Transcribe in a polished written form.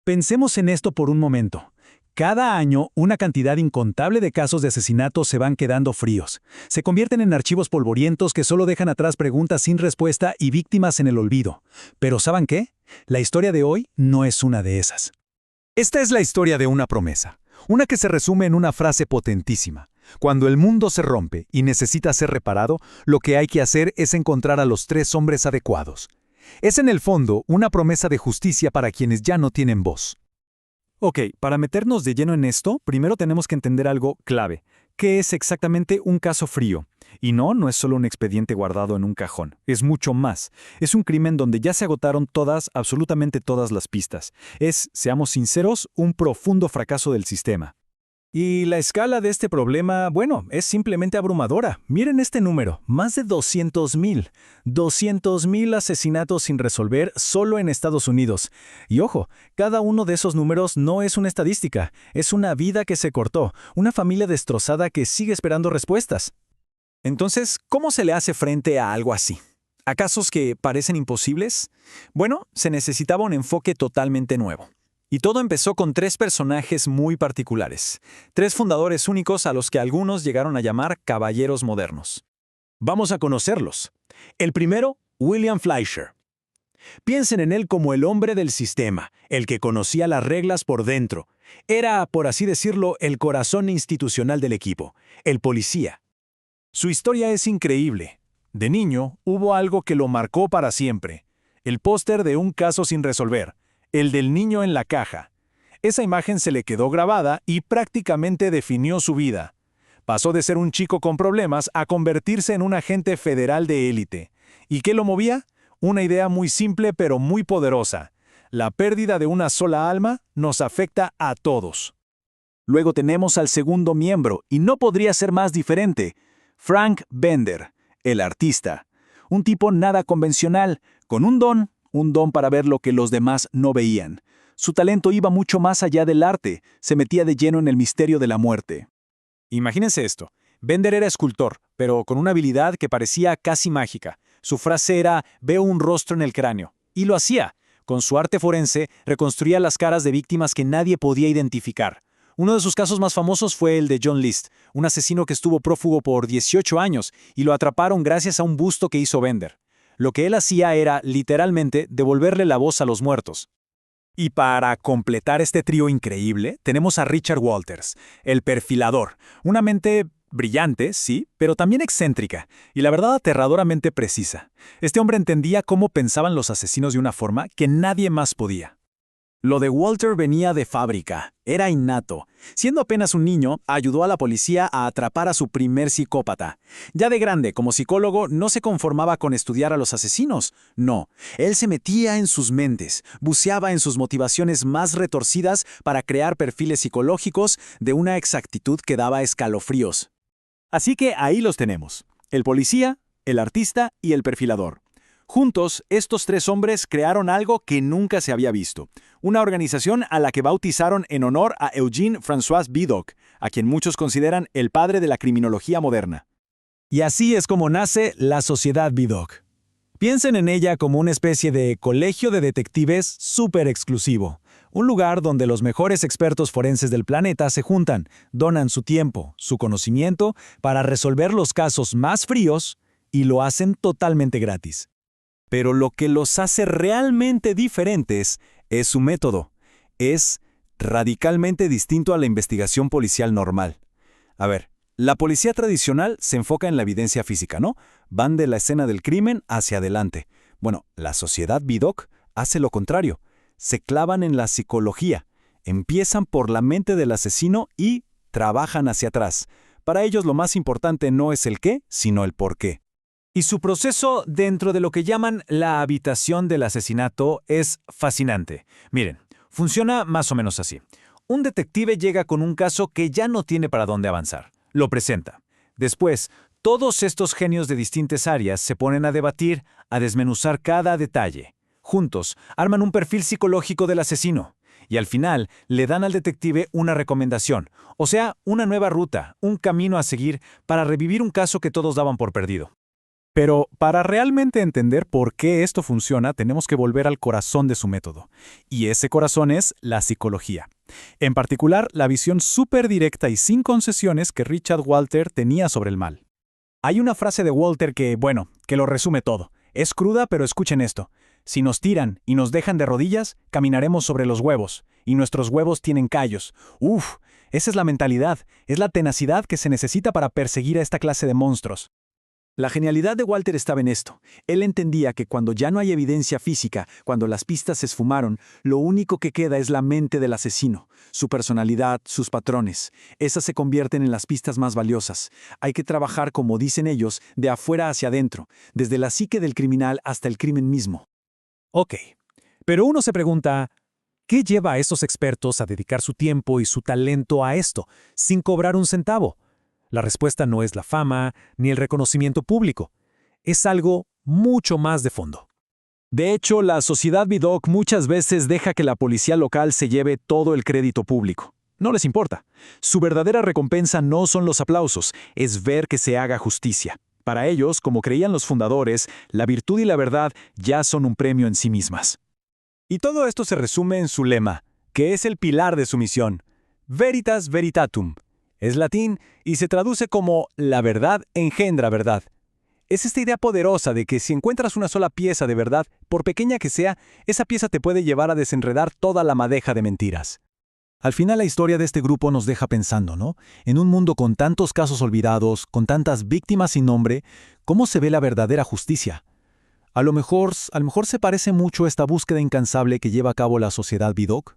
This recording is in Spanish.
Pensemos en esto por un momento. Cada año, una cantidad incontable de casos de asesinatos se van quedando fríos. Se convierten en archivos polvorientos que solo dejan atrás preguntas sin respuesta y víctimas en el olvido. Pero ¿saben qué? La historia de hoy no es una de esas. Esta es la historia de una promesa, una que se resume en una frase potentísima. Cuando el mundo se rompe y necesita ser reparado, lo que hay que hacer es encontrar a los tres hombres adecuados. Es en el fondo una promesa de justicia para quienes ya no tienen voz. Ok, para meternos de lleno en esto, primero tenemos que entender algo clave. ¿Qué es exactamente un caso frío? Y no es solo un expediente guardado en un cajón, es mucho más. Es un crimen donde ya se agotaron todas, absolutamente todas las pistas. Es, seamos sinceros, un profundo fracaso del sistema. Y la escala de este problema, bueno, es simplemente abrumadora. Miren este número, más de 200,000. 200,000 asesinatos sin resolver solo en Estados Unidos. Y ojo, cada uno de esos números no es una estadística, es una vida que se cortó, una familia destrozada que sigue esperando respuestas. Entonces, ¿cómo se le hace frente a algo así? ¿A casos que parecen imposibles? Bueno, se necesitaba un enfoque totalmente nuevo. Y todo empezó con tres personajes muy particulares, tres fundadores únicos a los que algunos llegaron a llamar caballeros modernos. Vamos a conocerlos. El primero, William Fleischer. Piensen en él como el hombre del sistema, el que conocía las reglas por dentro. Era, por así decirlo, el corazón institucional del equipo, el policía. Su historia es increíble. De niño, hubo algo que lo marcó para siempre. El póster de un caso sin resolver. El del niño en la caja. Esa imagen se le quedó grabada y prácticamente definió su vida. Pasó de ser un chico con problemas a convertirse en un agente federal de élite. ¿Y qué lo movía? Una idea muy simple pero muy poderosa. La pérdida de una sola alma nos afecta a todos. Luego tenemos al segundo miembro, y no podría ser más diferente. Frank Bender, el artista. Un tipo nada convencional, con un don para ver lo que los demás no veían. Su talento iba mucho más allá del arte, se metía de lleno en el misterio de la muerte. Imagínense esto. Bender era escultor, pero con una habilidad que parecía casi mágica. Su frase era, veo un rostro en el cráneo. Y lo hacía. Con su arte forense, reconstruía las caras de víctimas que nadie podía identificar. Uno de sus casos más famosos fue el de John List, un asesino que estuvo prófugo por 18 años, y lo atraparon gracias a un busto que hizo Bender. Lo que él hacía era, literalmente, devolverle la voz a los muertos. Y para completar este trío increíble, tenemos a Richard Walters, el perfilador. Una mente brillante, sí, pero también excéntrica, y la verdad aterradoramente precisa. Este hombre entendía cómo pensaban los asesinos de una forma que nadie más podía. Lo de Walter venía de fábrica, era innato. Siendo apenas un niño, ayudó a la policía a atrapar a su primer psicópata. Ya de grande, como psicólogo, no se conformaba con estudiar a los asesinos. No, él se metía en sus mentes, buceaba en sus motivaciones más retorcidas para crear perfiles psicológicos de una exactitud que daba escalofríos. Así que ahí los tenemos, el policía, el artista y el perfilador. Juntos, estos tres hombres crearon algo que nunca se había visto. Una organización a la que bautizaron en honor a Eugene François Vidocq, a quien muchos consideran el padre de la criminología moderna. Y así es como nace la Sociedad Vidocq. Piensen en ella como una especie de colegio de detectives súper exclusivo. Un lugar donde los mejores expertos forenses del planeta se juntan, donan su tiempo, su conocimiento, para resolver los casos más fríos y lo hacen totalmente gratis. Pero lo que los hace realmente diferentes es su método. Es radicalmente distinto a la investigación policial normal. A ver, la policía tradicional se enfoca en la evidencia física, ¿no? Van de la escena del crimen hacia adelante. Bueno, la Sociedad Vidocq hace lo contrario. Se clavan en la psicología. Empiezan por la mente del asesino y trabajan hacia atrás. Para ellos lo más importante no es el qué, sino el por qué. Y su proceso dentro de lo que llaman la habitación del asesinato es fascinante. Miren, funciona más o menos así. Un detective llega con un caso que ya no tiene para dónde avanzar. Lo presenta. Después, todos estos genios de distintas áreas se ponen a debatir, a desmenuzar cada detalle. Juntos, arman un perfil psicológico del asesino. Y al final, le dan al detective una recomendación, o sea, una nueva ruta, un camino a seguir para revivir un caso que todos daban por perdido. Pero para realmente entender por qué esto funciona, tenemos que volver al corazón de su método. Y ese corazón es la psicología. En particular, la visión súper directa y sin concesiones que Richard Walter tenía sobre el mal. Hay una frase de Walter que lo resume todo. Es cruda, pero escuchen esto. Si nos tiran y nos dejan de rodillas, caminaremos sobre los huevos. Y nuestros huevos tienen callos. ¡Uf! Esa es la mentalidad. Es la tenacidad que se necesita para perseguir a esta clase de monstruos. La genialidad de Walter estaba en esto. Él entendía que cuando ya no hay evidencia física, cuando las pistas se esfumaron, lo único que queda es la mente del asesino, su personalidad, sus patrones. Esas se convierten en las pistas más valiosas. Hay que trabajar, como dicen ellos, de afuera hacia adentro, desde la psique del criminal hasta el crimen mismo. Ok, pero uno se pregunta, ¿qué lleva a estos expertos a dedicar su tiempo y su talento a esto, sin cobrar un centavo? La respuesta no es la fama ni el reconocimiento público. Es algo mucho más de fondo. De hecho, la sociedad Vidocq muchas veces deja que la policía local se lleve todo el crédito público. No les importa. Su verdadera recompensa no son los aplausos, es ver que se haga justicia. Para ellos, como creían los fundadores, la virtud y la verdad ya son un premio en sí mismas. Y todo esto se resume en su lema, que es el pilar de su misión: Veritas Veritatum. Es latín y se traduce como la verdad engendra verdad. Es esta idea poderosa de que si encuentras una sola pieza de verdad, por pequeña que sea, esa pieza te puede llevar a desenredar toda la madeja de mentiras. Al final la historia de este grupo nos deja pensando, ¿no? En un mundo con tantos casos olvidados, con tantas víctimas sin nombre, ¿cómo se ve la verdadera justicia? A lo mejor se parece mucho a esta búsqueda incansable que lleva a cabo la sociedad Vidocq.